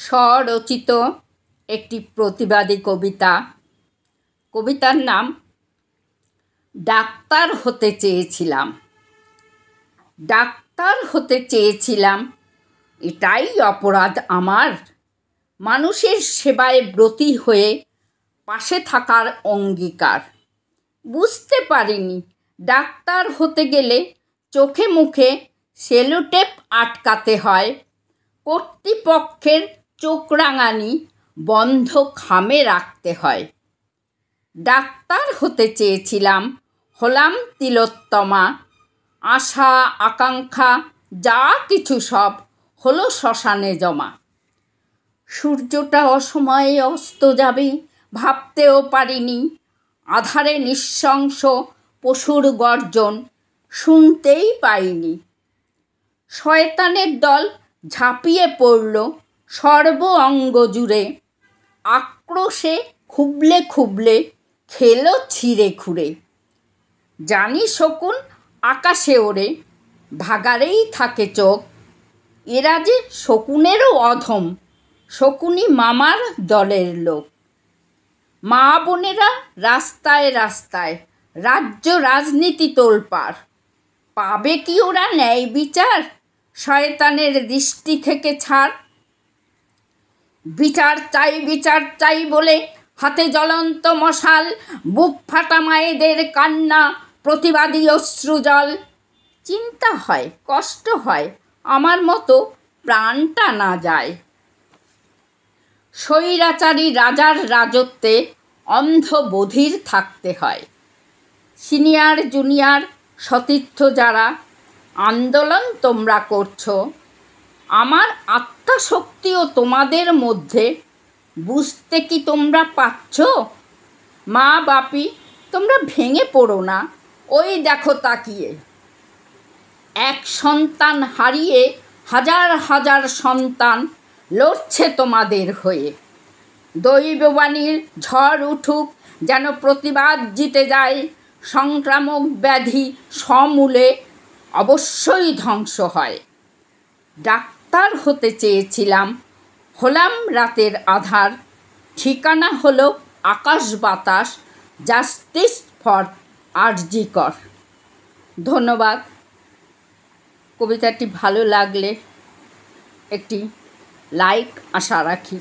স্বরচিত একটি প্রতিবাদী কবিতা। কবিতার নাম ডাক্তার হতে চেয়েছিলাম। ডাক্তার হতে চেয়েছিলাম, এটাই অপরাধ আমার? মানুষের সেবায় ব্রতী হয়ে পাশে থাকার অঙ্গীকার। বুঝতে পারিনি ডাক্তার হতে গেলে চোখে মুখে সেলোটেপ আটকাতে হয়, কর্তৃপক্ষের চোখ রাঙানি বন্ধ খামে রাখতে হয়। ডাক্তার হতে চেয়েছিলাম, হলাম তিলোত্তমা। আশা আকাঙ্ক্ষা যা কিছু সব হলো শ্মশানে জমা। সূর্যটা অসময়ে অস্ত যাবে ভাবতেও পারিনি। আধারে নিঃশংস পশুর গর্জন শুনতেই পাইনি। শয়তানের দল ঝাঁপিয়ে পড়ল সর্ব অঙ্গ জুড়ে, আক্রোশে খুবলে খুবলে খেলো ছিঁড়ে খুঁড়ে। জানি শকুন আকাশে ওড়ে, ভাগাড়েই থাকে চোখ। এরা যে শকুনেরও অধম, শকুনি মামার দলের লোক। মা বোনেরা রাস্তায় রাস্তায়, রাজ্য রাজনীতি তোলপাড়। পাবে কি ওরা ন্যায় বিচার? শয়তানের দৃষ্টি থেকে ছাড়। বিচার চাই বলে হাতে জ্বলন্ত মশাল, বুক ফাটা মায়েদের কান্না, প্রতিবাদী অশ্রুজল। চিন্তা হয়, কষ্ট হয়, আমার মতো প্রাণটা না যায়। স্বৈরাচারী রাজার রাজত্বে অন্ধ বধির থাকতে হয়। সিনিয়র জুনিয়র সতীর্থ যারা আন্দোলন তোমরা করছো, আমার আত্মাশক্তিও তোমাদের মধ্যে বুঝতে কি তোমরা পাচ্ছ? মা বাপি তোমরা ভেঙে পড়ো না, ওই দেখো তাকিয়ে। এক সন্তান হারিয়ে হাজার হাজার সন্তান লড়ছে তোমাদের হয়ে। দৈববাণীর ঝড় উঠুক যেন প্রতিবাদ জিতে যায়। সংক্রামক ব্যাধি সমূলে অবশ্যই ধ্বংস হয়। ডাক্তার হতে চেয়েছিলাম, হলাম রাতের আধার। ঠিকানা হলো আকাশ বাতাস, জাস্টিস ফর আরজি কর। ধন্যবাদ। কবিতাটি ভালো লাগলে একটি লাইক আশা রাখি।